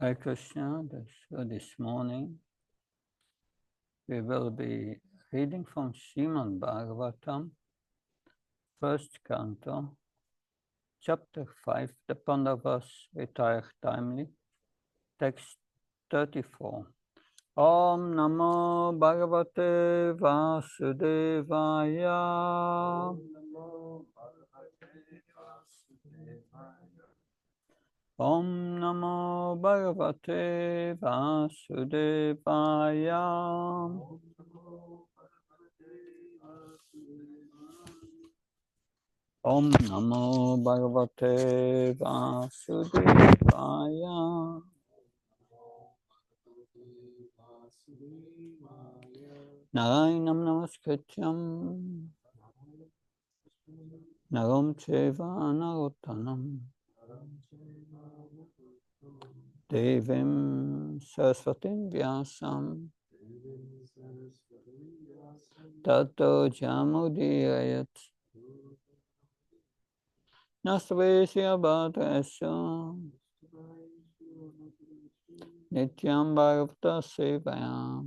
Hare Krishna, this morning we will be reading from Srimad Bhagavatam, first canto, chapter 5, the Pandavas retire timely, text 34. Om Namo Bhagavate Vasudevaya. Om Namo Bhagavate Vasudevaya. Om Namo Bhagavate Vasudevaya. Narayanam Namaskrityam Naram Cheva Narottanam Devim Saraswatim Vyasam Tato Jamudirayat Nasvesya Bhadrasya Nityam Bhagavata Sevayam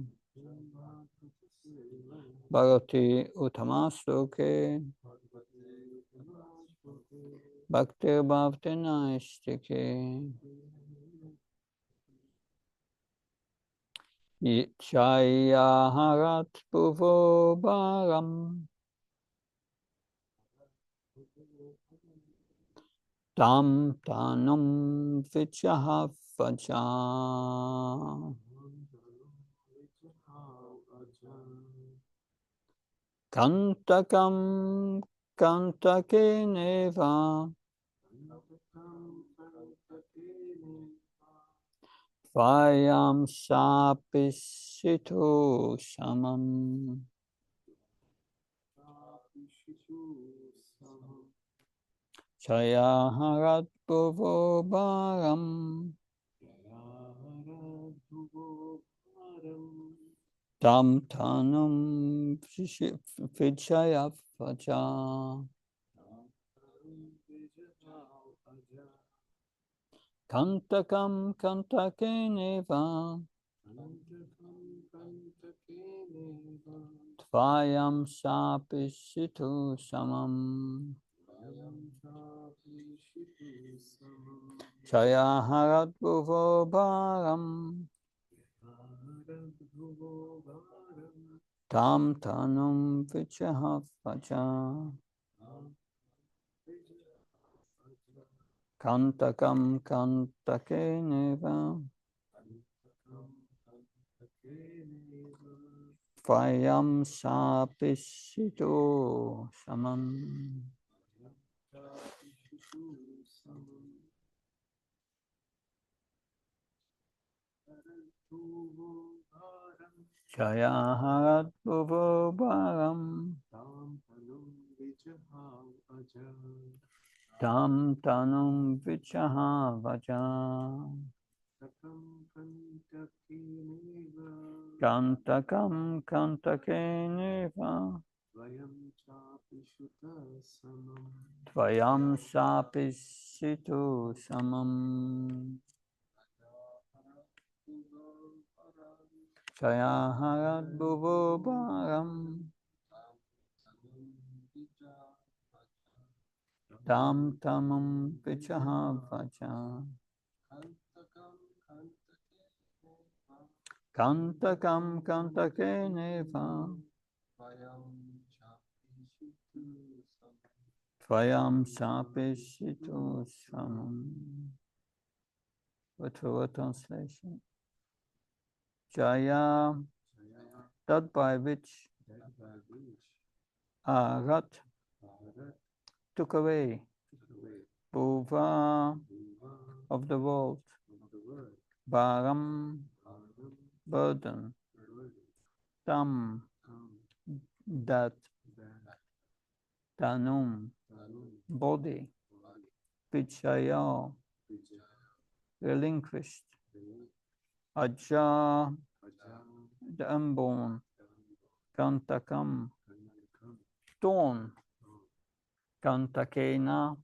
Bhagavati Uttamastuke Bhakti Bhavati Naistike Chaya Harat Bhuvo Bharam Tam Tanam Vichaha Vaja Kantakam Kantake Neva Vayam Sapisitu Samam Chaya Harat Bhuvo Bharam Tam Tanam Vichaya Vaja Kantakam Kantake Neva Tvayam Sapisitu Samam Chaya Harat Bhuvo Bharam Tam Tanum Vichaha Vaja Kantakam Kantake Neva Tvayam Sapisitu Samam Chaya Harat Bhuvo Bharam Tam Tanum Vichaha Vaja Kantakam Kantake Neva Tvayam Sapisitu Samam Chaya Harat Bhuvo Bharam Tam Tamam Vichaha Vaja Kantakam Kantake Neva Tvayam Sapisitu Samam. Literal translation. Jaya, that by which Arat took away Bhuva of the world, Bharam burden, Tam that, Tanum body, Vichaya relinquished, Aja the unborn, Kantakam thorn, Kantakena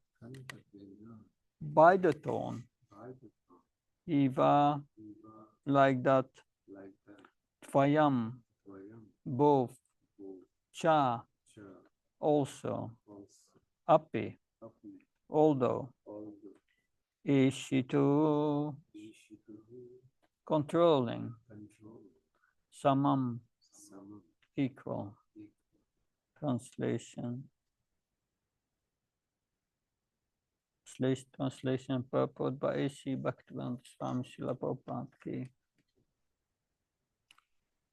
by the thorn, Eva, like that. Tvayam, both. Cha, also. Api, although. Ishitu, controlling. Samam, equal. Translation. Translation purport by A.C. Bhaktivedanta Swami Srila Prabhupada Ki.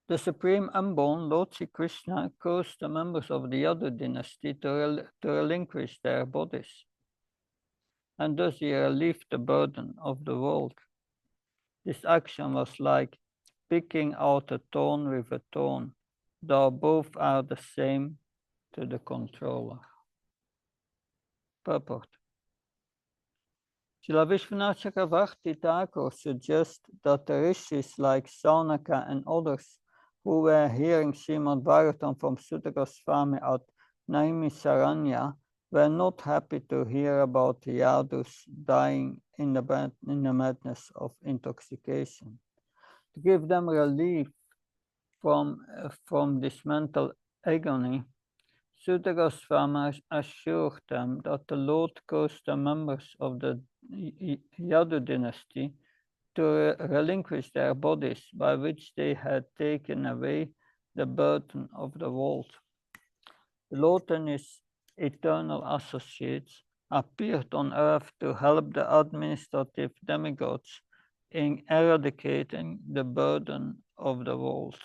The Supreme Unborn Lord Sri Krishna caused the members of the Yadu dynasty to relinquish their bodies, and thus he relieved the burden of the world. This action was like picking out a thorn with a thorn, though both are the same to the controller. Purport. Srila Vishwanath Chakravarti Thakur suggests that the rishis like Saunaka and others who were hearing Srimad Bhagavatam from Sutta Goswami at Naimisaranya were not happy to hear about the Yadus dying in the madness of intoxication. To give them relief from this mental agony, Sutta Goswami assured them that the Lord caused the members of the Yadu dynasty to relinquish their bodies, by which they had taken away the burden of the world. The Lord and his eternal associates appeared on earth to help the administrative demigods in eradicating the burden of the world.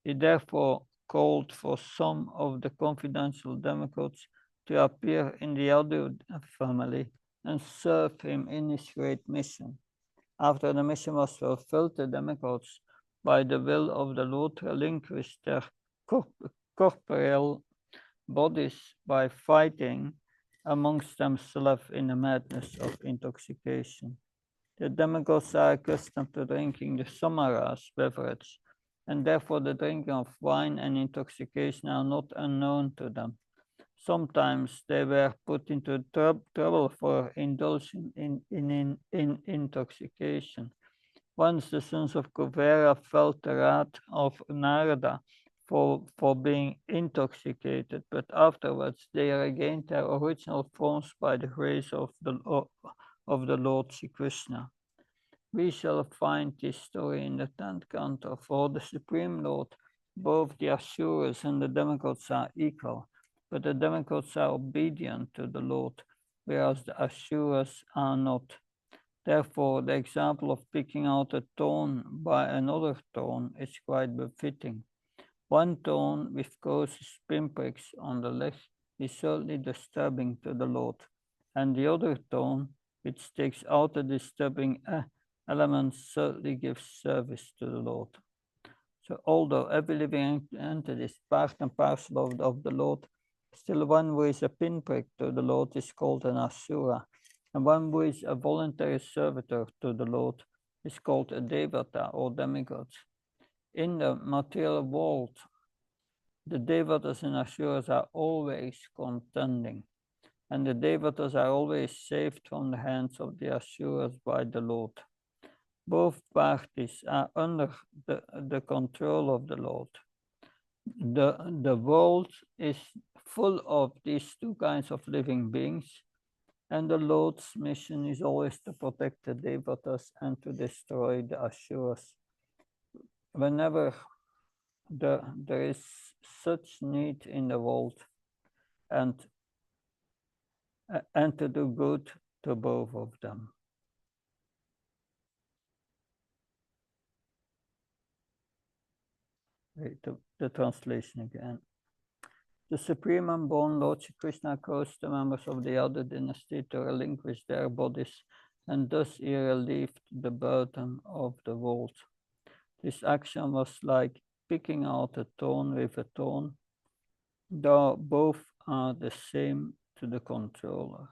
He therefore called for some of the confidential demigods to appear in the Yadu family and serve him in his great mission. After the mission was fulfilled, the demigods, by the will of the Lord, relinquished their corporeal bodies by fighting amongst themselves in the madness of intoxication. The demigods are accustomed to drinking the samaras beverage, and therefore the drinking of wine and intoxication are not unknown to them. Sometimes they were put into trouble for indulging in intoxication. Once the sons of Kuvera felt the wrath of Narada for being intoxicated, but afterwards they regained their original forms by the grace of the Lord Sri Krishna. We shall find this story in the 10th canto. For the Supreme Lord, both the Asuras and the demigods are equal, but the demigods are obedient to the Lord, whereas the Asuras are not. Therefore, the example of picking out a thorn by another thorn is quite befitting. One thorn which causes pinpricks on the leg is certainly disturbing to the Lord, and the other thorn which takes out the disturbing element certainly gives service to the Lord. So although every living entity is part and parcel of the Lord, still one who is a pinprick to the Lord is called an Asura, and one who is a voluntary servitor to the Lord is called a Devata or demigod. In the material world, the Devatas and Asuras are always contending, and the Devatas are always saved from the hands of the Asuras by the Lord. Both parties are under the control of the Lord. The world is full of these two kinds of living beings, and the Lord's mission is always to protect the Devatas and to destroy the Asuras. Whenever there is such need in the world, and to do good to both of them. The translation again. The Supreme Unborn Lord Sri Krishna caused the members of the Yadu dynasty to relinquish their bodies, and thus he relieved the burden of the world. This action was like picking out a thorn with a thorn, though both are the same to the controller.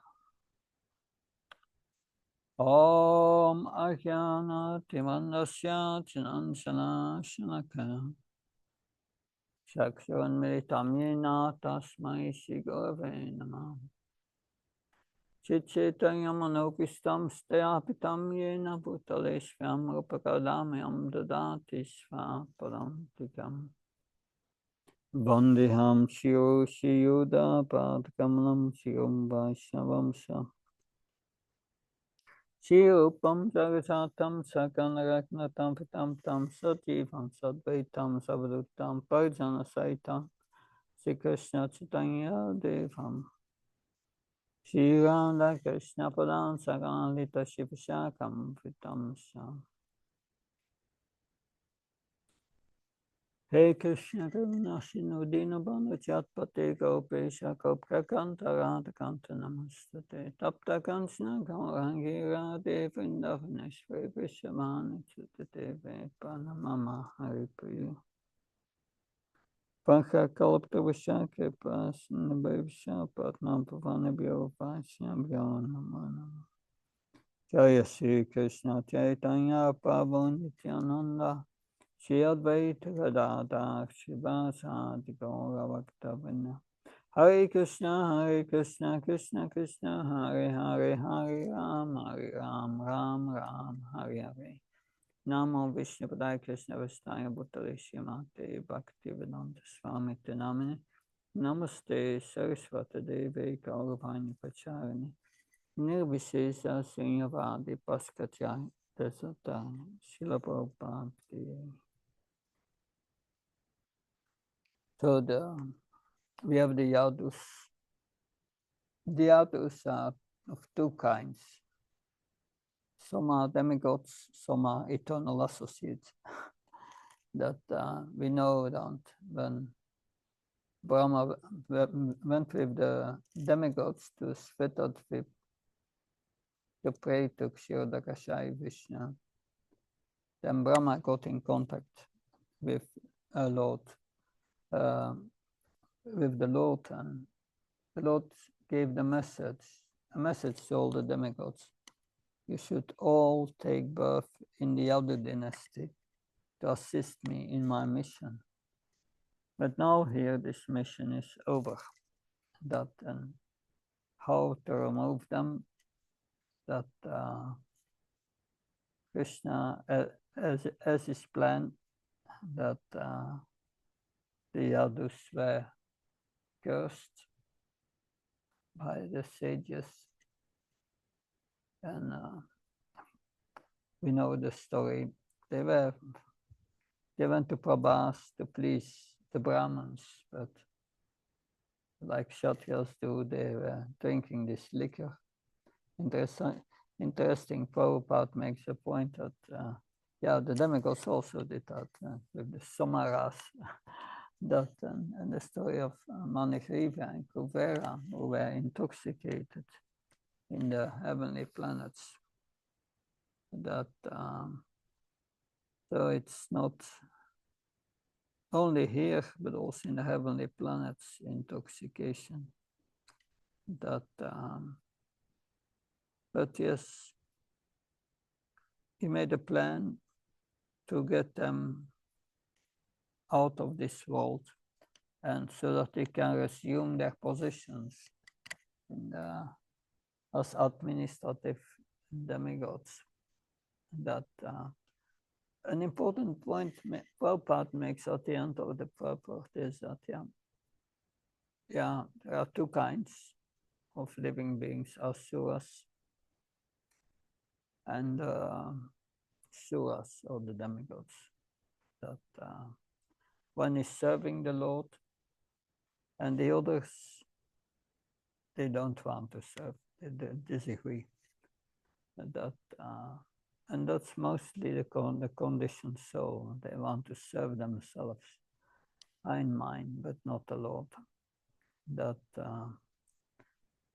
Om Ajnana Timandasya Chinanjana Shanaka Chakshurunmilitam Yena Tasmai Shri Gurave Namah. Chichaitanyamanopistam steapitam yena bhutaleshvam rupakadamyam dadati svaparam tikam. Vandeham shio shiyuda padkamalam shiom vaishnavam sa. Shirupam jagasatam sakanaraknatam pitam tam sajivam sadvaitam savadutam parjana saitam Sri Krishna Chaitanya Devam Shri Radha Krishna Padam Sagalita Shivashakam Vitam Sham Hey Krishna Karuna Sinu Dinabana Chatpate Gopesha Koprakanta Radha Kanta Namastate Tapta Kanchna Gaurangi Radhe Vrindavaneshwari Vishamani Chitate Panamama Haripriya Pancha Kalpta Vishaka Pasna Bhavisha Patnam Pavana Bhyovasya Bhyanamana Jaya Sri Krishna Chaitanya Prabhu Nityananda Shri Advaita Gadadhar Shivasadi Gaura Bhaktavina Hare Krishna Krishna Krishna Hare Hare Hare Ram Ram Hare Hare Namo Vishnu Padaya Krishna Vastaya Bhutale Shrimate Bhaktivedanta Swami Namine Namaste Saraswati Devi Gauravani Pacharani Nirvishesha Srinyavadi Paskachai Desatani Srila Prabhupada. So we have the yadus. The yadus are of two kinds. Some are demigods, some are eternal associates. That we know that when Brahma went with the demigods to Svetadvip to pray to Kshirodakashayi Vishnu, then Brahma got in contact with Lord, with the Lord, and the Lord gave a message to all the demigods. You should all take birth in the Yadu dynasty to assist me in my mission. But now here this mission is over. That and how to remove them, that Krishna, as his plan, that the Yadus were cursed by the sages, and we know the story. They went to Prabhas to please the Brahmins, but like Kshatriyas do, they were drinking this liquor. Interesting, Prabhupada makes a point that, the demigods also did that with the Somaras, that and the story of Manigriva and Kuvera, who were intoxicated in the heavenly planets. That so it's not only here, but also in the heavenly planets, intoxication. That, but yes, he made a plan to get them out of this world, and so that they can resume their positions in as administrative demigods. That an important point Prabhupada makes at the end of the purport is that there are two kinds of living beings, asuras and suras, or the demigods. That one is serving the Lord, and the others, they don't want to serve, they disagree. That and that's mostly the conditioned soul. They want to serve themselves, in mind, but not the Lord. That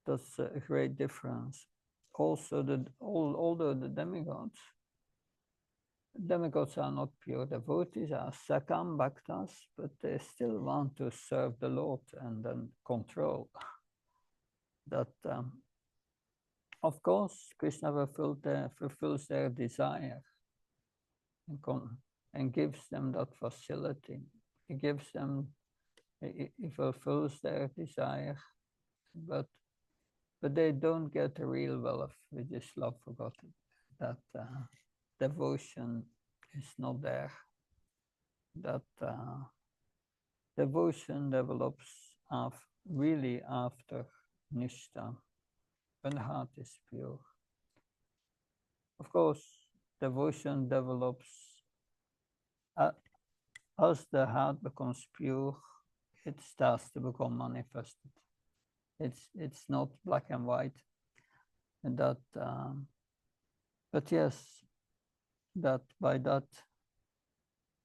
that's a great difference. Also, although the demigods are not pure devotees, are sakam bhaktas, but they still want to serve the Lord and then control. That, of course, Krishna fulfills their desire and gives them that facility. He fulfills their desire, but but they don't get real wealth with this love for God. That devotion is not there. That devotion develops really after Nishta, when the heart is pure. Of course, devotion develops as the heart becomes pure, it starts to become manifested. It's not black and white, and that. But yes, that by that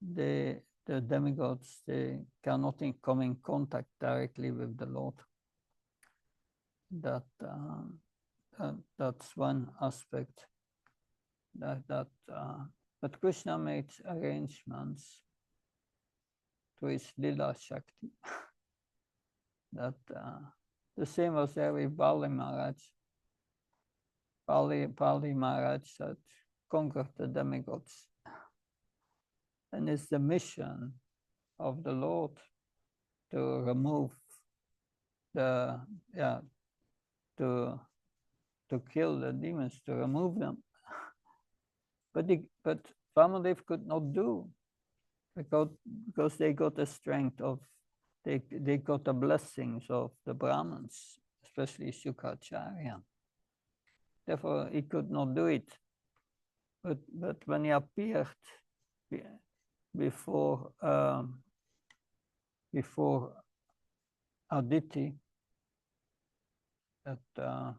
the demigods, they cannot come in contact directly with the Lord. That's one aspect. But Krishna made arrangements to his Lila Shakti. That the same was there with Bali Maharaj. Bali Maharaj had conquered the demigods. And it's the mission of the Lord to remove to kill the demons, to remove them. But Vamadev could not do, because they got the strength of, they got the blessings of the Brahmins, especially Shukracharya. Therefore, he could not do it. But when he appeared before Aditi, that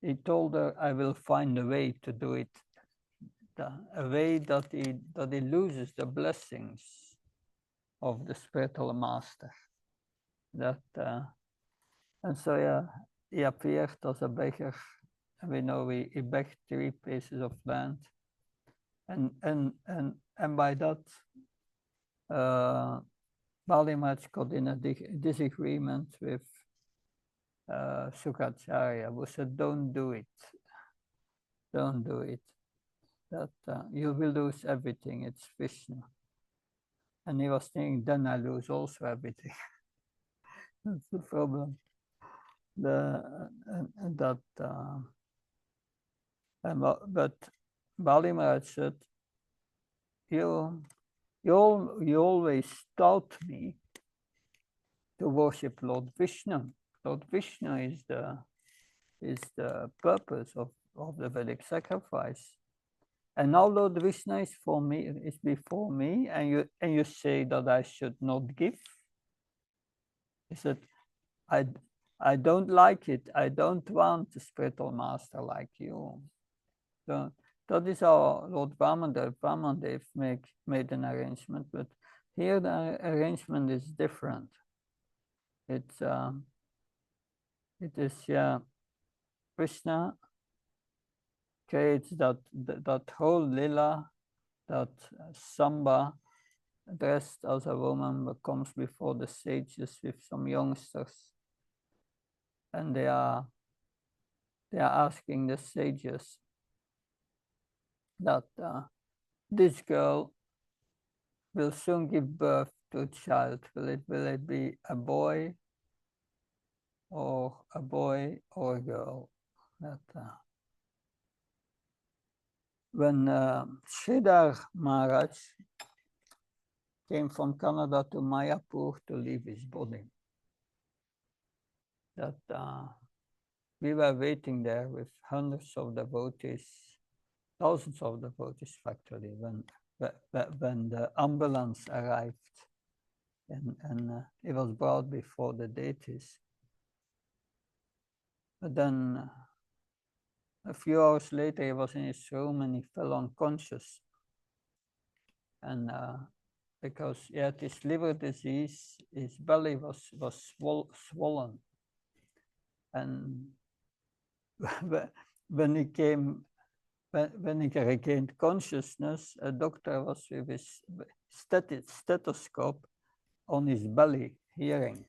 he told her, "I will find a way to do it, a way that he loses the blessings of the spiritual master." That and so he appeared as a beggar, and we know he begged 3 pieces of land, and by that Bali Maharaj got in a disagreement with Shukracharya, who said, "Don't do it. Don't do it. That you will lose everything. It's Vishnu." And he was thinking, then I lose also everything. That's the problem. But Bali Maharaj said, you always taught me to worship Lord Vishnu. Lord Vishnu is the purpose of the Vedic sacrifice. And now Lord Vishnu is before me, and you say that I should not give. He said, I don't like it. I don't want a spiritual master like you. So that is how Lord Vamandev made an arrangement, but here the arrangement is different. It is Krishna creates that whole lila, that Samba dressed as a woman comes before the sages with some youngsters, and they are asking the sages that this girl will soon give birth to a child. Will it be a boy or a girl? That when Sridhar Maharaj came from Canada to Mayapur to leave his body, that we were waiting there with hundreds of devotees, thousands of devotees actually, when the ambulance arrived and it was brought before the deities. But then a few hours later, he was in his room and he fell unconscious. And because he had this liver disease, his belly was swollen. And when he regained consciousness, a doctor was with his stethoscope on his belly, hearing.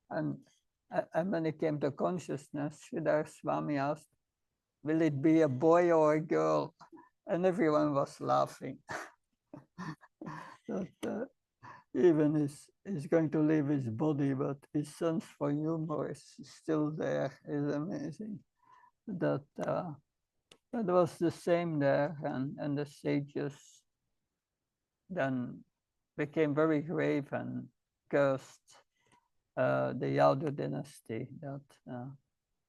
And when he came to consciousness, Sridhar Swami asked, "Will it be a boy or a girl?" And everyone was laughing. even is going to leave his body, but his sense for humor is still there. Is amazing. That that was the same there, and the sages then became very grave and cursed the Yadu dynasty. That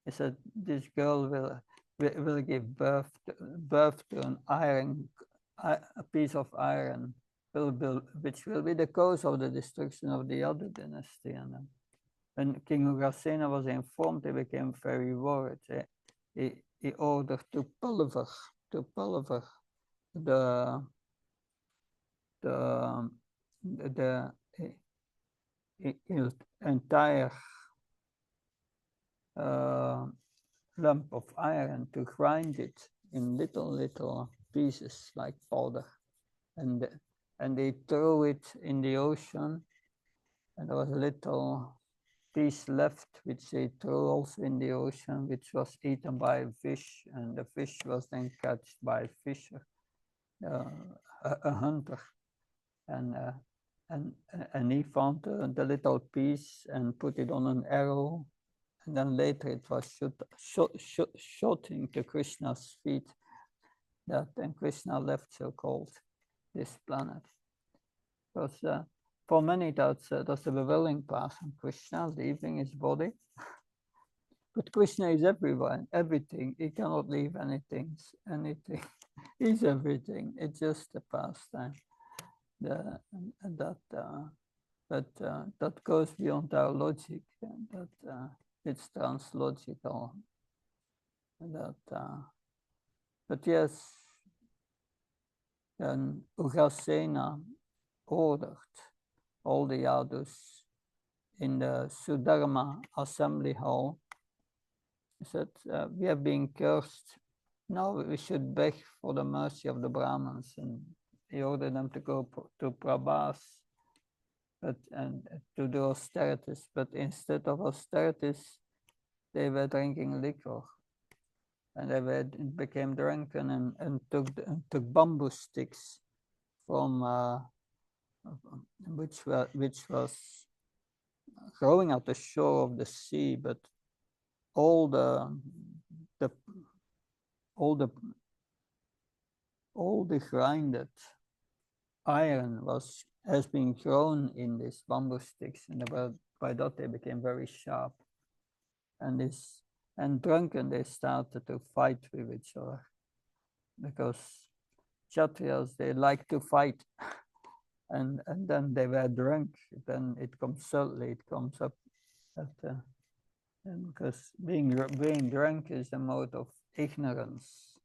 he said this girl will give birth to an a piece of iron, which will be the cause of the destruction of the Yadu dynasty. And when King Ugrasena was informed, he became very worried. He ordered to pulver the the the entire lump of iron, to grind it in little pieces like powder, and they threw it in the ocean, and there was a little piece left which they threw also in the ocean, which was eaten by a fish, and the fish was then caught by a fisher, a hunter, and he found the little piece and put it on an arrow, and then later it was shot into Krishna's feet. That and Krishna left, so-called, this planet. Because for many that's a bewilling person, Krishna leaving his body. But Krishna is everywhere, everything. He cannot leave anything. He's everything. It's just a pastime. That goes beyond our logic. It's translogical. But yes, then Ugrasena ordered all the Yadus in the Sudharma assembly hall. He said, we have been cursed. Now we should beg for the mercy of the Brahmins. And he ordered them to go to Prabhas and to do austerities. But instead of austerities, they were drinking liquor. And they became drunken and took bamboo sticks from which was growing at the shore of the sea, but all the grinded iron has been grown in these bamboo sticks, and by that they became very sharp. And drunken, they started to fight with each other, because Kshatriyas, they like to fight, and then they were drunk. Then it comes up that and because being drunk is a mode of ignorance,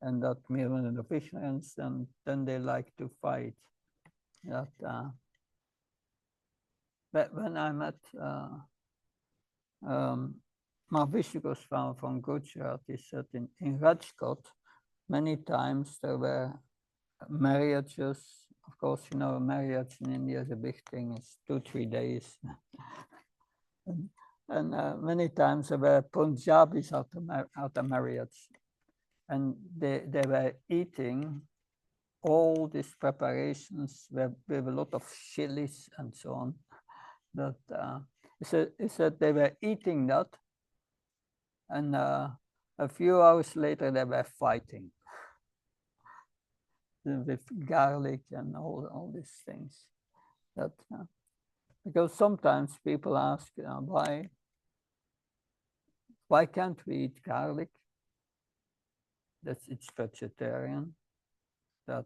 and that mode of ignorance, and then they like to fight. But when I met Mahavishnu Goswami from Gujarat, he said in Rajkot, many times there were marriages. Of course, you know, marriage in India is a big thing. It's 2-3 days. and many times there were Punjabis at the marriage. And they were eating all these preparations with a lot of chilies and so on. That he said they were eating that, and a few hours later they were fighting with garlic and all these things. That because sometimes people ask why can't we eat garlic? It's vegetarian. That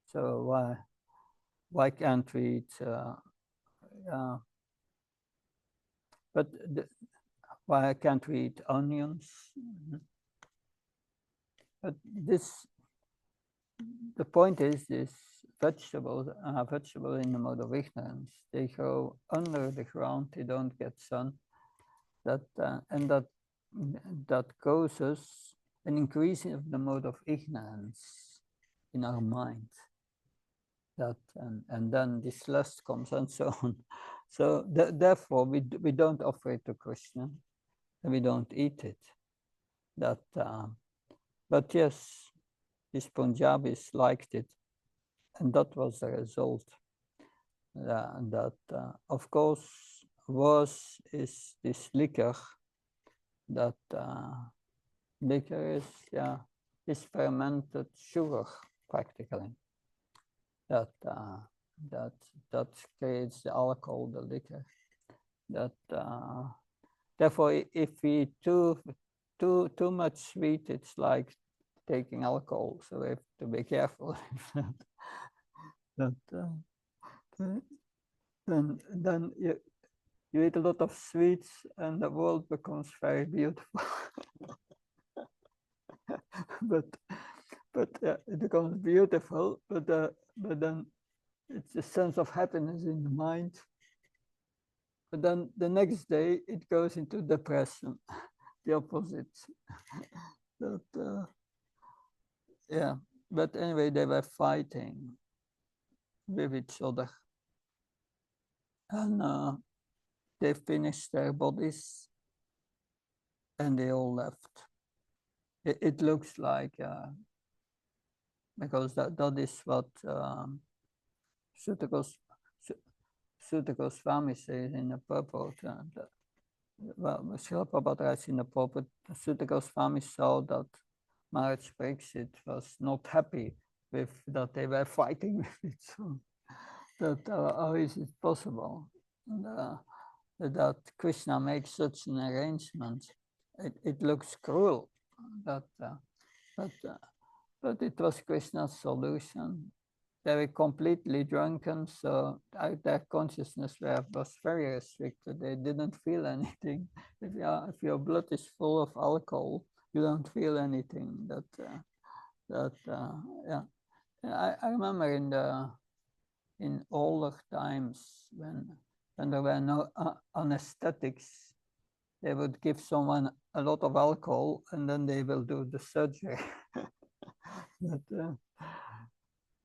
so why can't we eat? But why can't we eat onions? But the point is, this vegetables are vegetable in the mode of ignorance. They grow under the ground. They don't get sun. And that causes an increase of the mode of ignorance in our mind. And then this lust comes and so on. So therefore, we don't offer it to Krishna, and we don't eat it. But yes, these Punjabis liked it. And that was the result. That, of course, worse is this liquor. That liquor is fermented sugar, practically. That that creates the alcohol, the liquor. That therefore, if we eat too much sweet, it's like taking alcohol. So we have to be careful. that then you eat a lot of sweets, and the world becomes very beautiful. but it becomes beautiful. But then it's a sense of happiness in the mind. But then the next day it goes into depression, the opposite. That, yeah, but anyway, they were fighting with each other, and they finished their bodies, and they all left. It looks like because that is what Suta's family says in the purport. Well, Srila Prabhupada writes in the purport, Suta's family saw that Maharaj Pariksit was not happy with that they were fighting with each other. That how is it possible that Krishna makes such an arrangement? It looks cruel, but it was Krishna's solution. They were completely drunken, so their consciousness was very restricted. They didn't feel anything. If your blood is full of alcohol, you don't feel anything. Yeah. I remember in older times when there were no anesthetics, they would give someone a lot of alcohol and then they will do the surgery.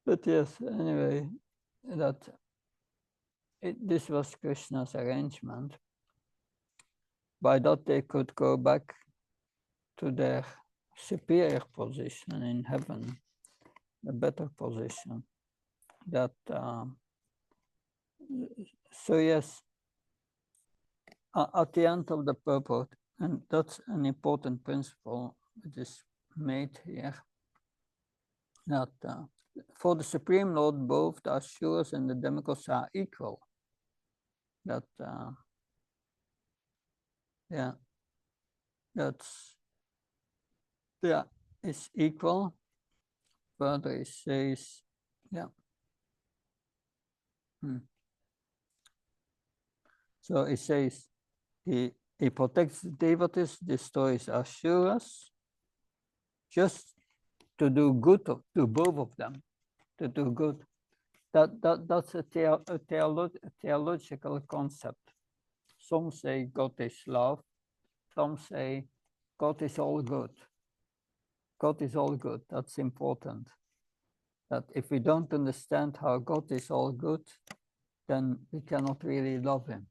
But yes, anyway, this was Krishna's arrangement. By that they could go back to their superior position in heaven, a better position. So yes, at the end of the purport, and that's an important principle which is made here, that for the Supreme Lord, both the Asuras and the demigods are equal. That is equal. Further, it says, So it says, he protects the devotees, destroys Asuras, just to do good to both of them, to do good. That's a theological concept. Some say God is love. Some say God is all good. God is all good. That's important. That if we don't understand how God is all good, then we cannot really love him.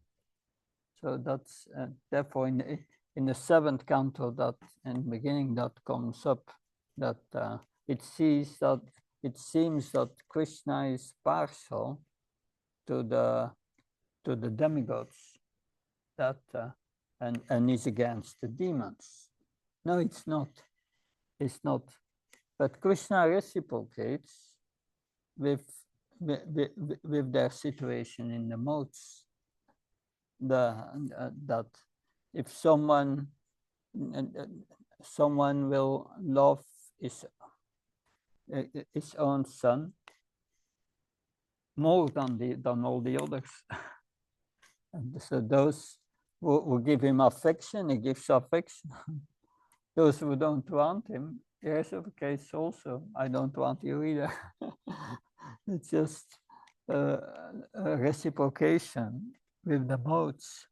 So that's therefore in the seventh canto, that in the beginning, that comes up, that it seems that Krishna is partial to the demigods, that and is against the demons. No, it's not. It's not. But Krishna reciprocates with their situation in the modes. That if someone will love his own son more than all the others, and so those who give him affection, he gives affection. Those who don't want him, he reciprocates also. I don't want you either. It's just a reciprocation with the modes.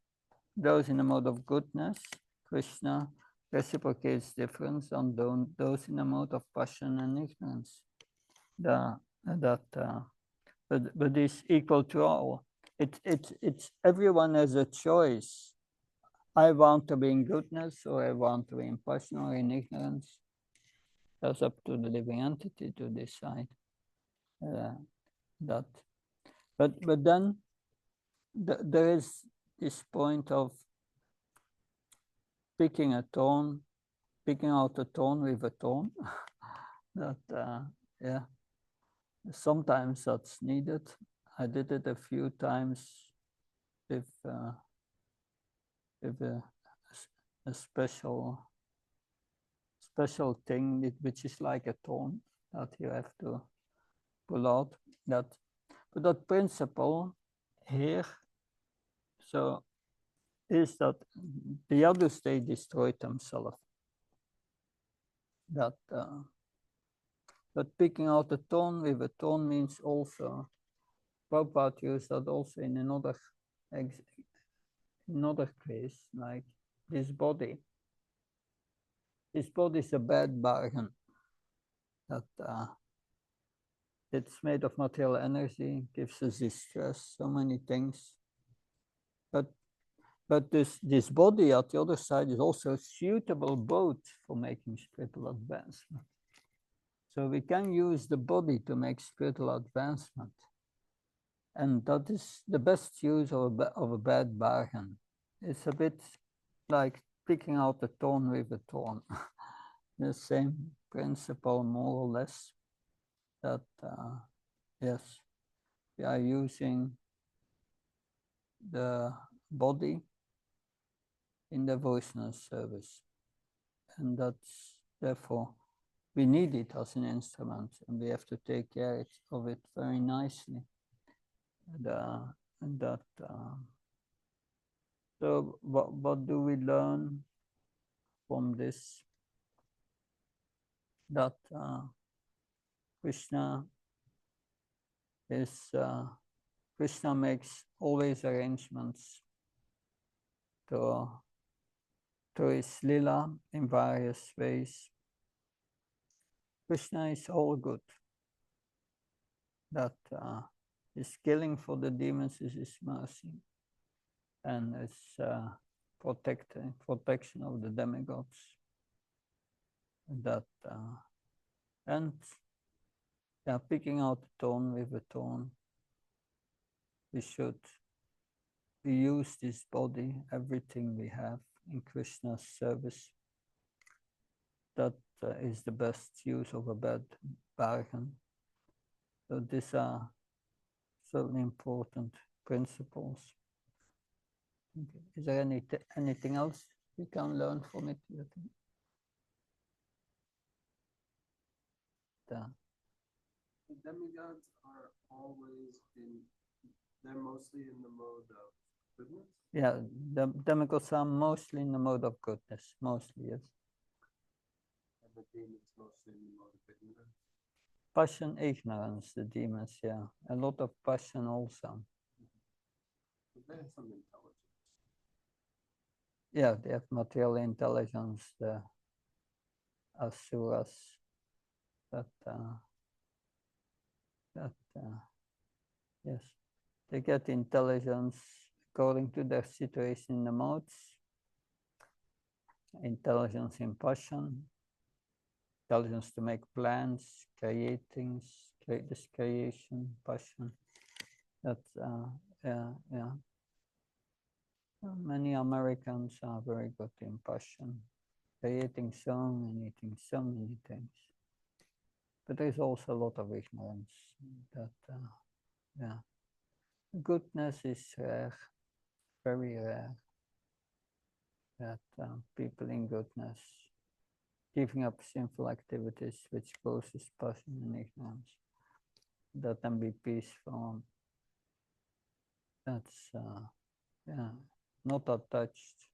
Those in the mode of goodness, Krishna reciprocates difference on those in the mode of passion and ignorance. But it's equal to all. It's everyone has a choice. I want to be in goodness, or I want to be in passion or in ignorance. That's up to the living entity to decide. That, but then there is this point of picking out a thorn with a thorn. That yeah, sometimes that's needed. I did it a few times with a special thing which is like a thorn that you have to pull out. But that principle here, so is that the others, they destroyed themselves. That but picking out a thorn with a thorn means also, Prabhupada used that also in another case, like this body. This body is a bad bargain. That it's made of material energy, gives us this stress, so many things. But this body at the other side is also a suitable boat for making spiritual advancement. So we can use the body to make spiritual advancement. And that is the best use of a bad bargain. It's a bit like picking out a thorn with a thorn. The same principle, more or less, that yes, we are using the body in devotional service. And that's therefore we need it as an instrument, and we have to take care of it very nicely. So what do we learn from this? That Krishna makes always arrangements to his lila in various ways. Krishna is all good. That his killing for the demons is his mercy, and his protection of the demigods. That and picking out a thorn with a thorn. We use this body, everything we have, in Krishna's service. That is the best use of a bad bargain. So these are certainly important principles. Okay. Is there anything else we can learn from it? The demigods are always they're mostly in the mode of goodness? Yeah, the demigods are mostly in the mode of goodness, mostly, yes. And the demons mostly in the mode of ignorance? Passion, ignorance, the demons, yeah. A lot of passion also. They have some intelligence. Yeah, they have material intelligence, the asuras, yes, they get intelligence according to their situation in the modes, intelligence in passion, intelligence to make plans, create things, create this creation, passion. That's yeah. Many Americans are very good in passion, creating so many things. But there's also a lot of ignorance. That yeah, goodness is rare, very rare. That people in goodness giving up sinful activities which causes passion and ignorance. That can be peaceful. That's yeah, not attached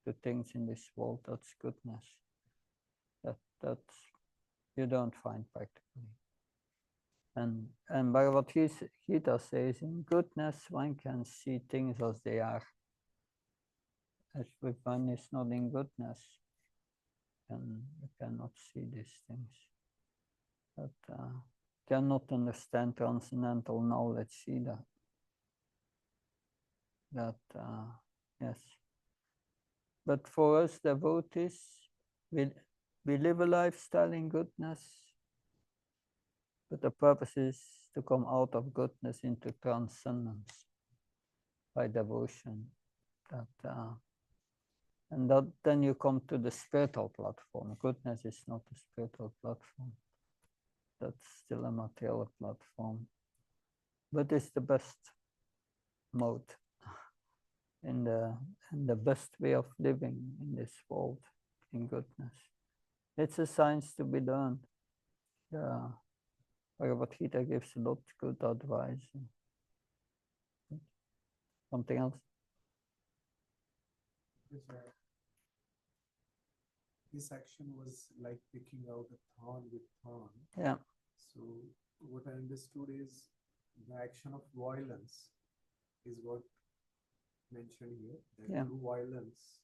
to things in this world. That's goodness. That's you don't find practically. And by what Gita says, in goodness one can see things as they are. As with one is not in goodness, and you cannot see these things. But cannot understand transcendental knowledge either. That yes. But for us devotees, we live a lifestyle in goodness, but the purpose is to come out of goodness into transcendence by devotion. And then you come to the spiritual platform. Goodness is not a spiritual platform. That's still a material platform. But it's the best mode and the best way of living in this world, in goodness. It's a science to be learned. Yeah. Bhagavad Gita gives a lot of good advice. Something else? This action was like picking out a thorn with thorn. Yeah. So what I understood is the action of violence is what mentioned here. That Yeah. through violence,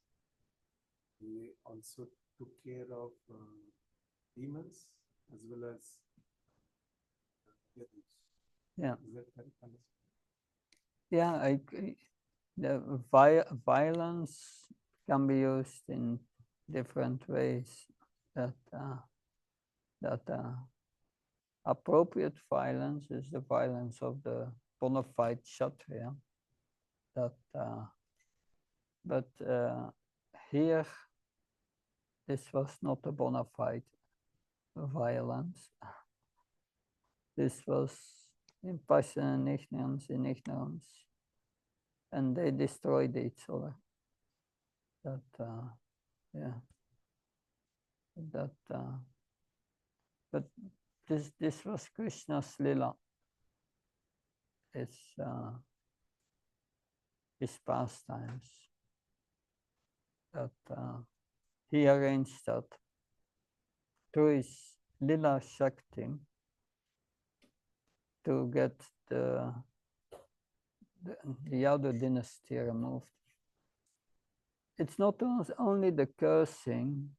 we also took care of demons as well as others. Yeah. Is that correct? Yeah, the violence can be used in different ways. That appropriate violence is the violence of the bona fide Kshatriya. But here, this was not a bona fide violence. This was in passion and in ignorance. And they destroyed each other. But this was Krishna's lila. It's his pastimes. That he arranged that through his lila shakti to get the Yadu dynasty removed. It's not only the cursing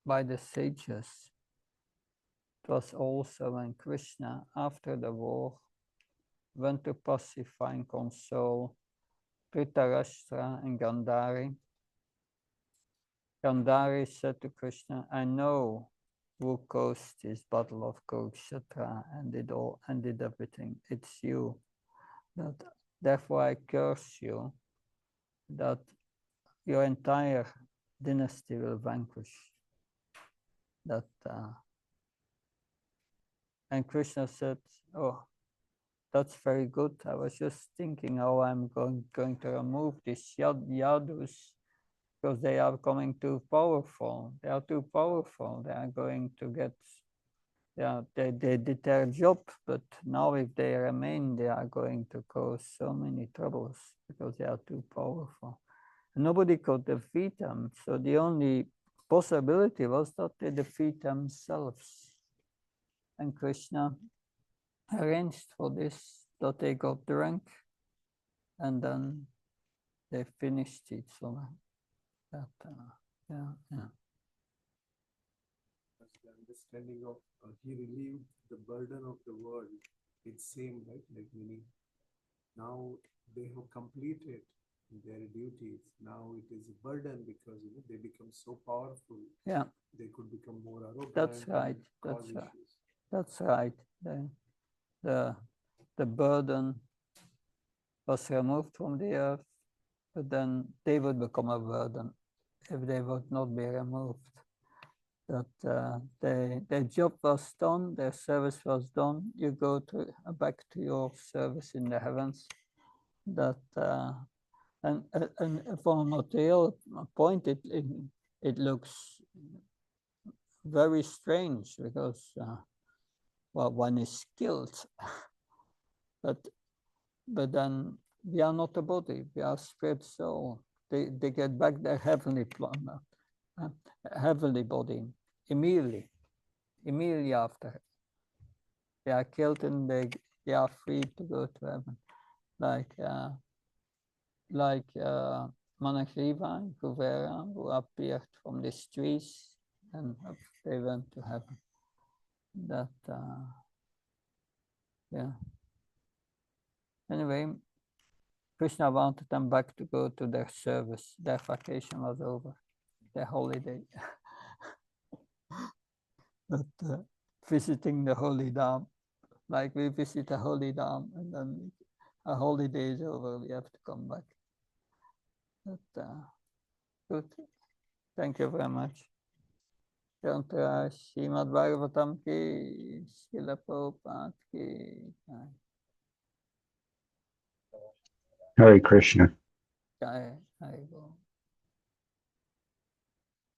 by the sages. It was also when Krishna, after the war, went to pacify and console Dhritarashtra and Gandhari. Gandhari said to Krishna, I know who caused this battle of Kurukshetra and did everything. It's you. Therefore I curse you that your entire dynasty will vanquish. And Krishna said, oh, that's very good. I was just thinking how I'm going to remove these Yadus because they are becoming too powerful. They are too powerful. They are going to get, they did their job, but now if they remain, they are going to cause so many troubles because they are too powerful. And nobody could defeat them. So the only possibility was that they defeat themselves. And Krishna arranged for this, that they got drunk and then they finished each other. The understanding of he relieved the burden of the world. It's same, right? Like meaning now they have completed their duties. Now it is a burden because they become so powerful. Yeah, they could become more arrogant. That's right. That's right. The burden was removed from the earth, but then they would become a burden if they would not be removed. That their job was done, their service was done. You go back to your service in the heavens. And from a material point, it looks very strange because one is skilled, but then we are not a body, we are spirit soul. They get back their heavenly heavenly body immediately after. They are killed and they are free to go to heaven. Like Manakriva and Kuvera, who appeared from these trees and they went to heaven. Anyway, Krishna wanted them back to go to their service. Their vacation was over, their holiday. But visiting the holy Dham Like we visit a holy dam and then a holiday is over, we have to come back. But good. Thank you very much. Yantra Srimad Bhagavatam ki, Srila Prabhupada ki. Hare Krishna. Jai, Hare Bol.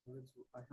I hope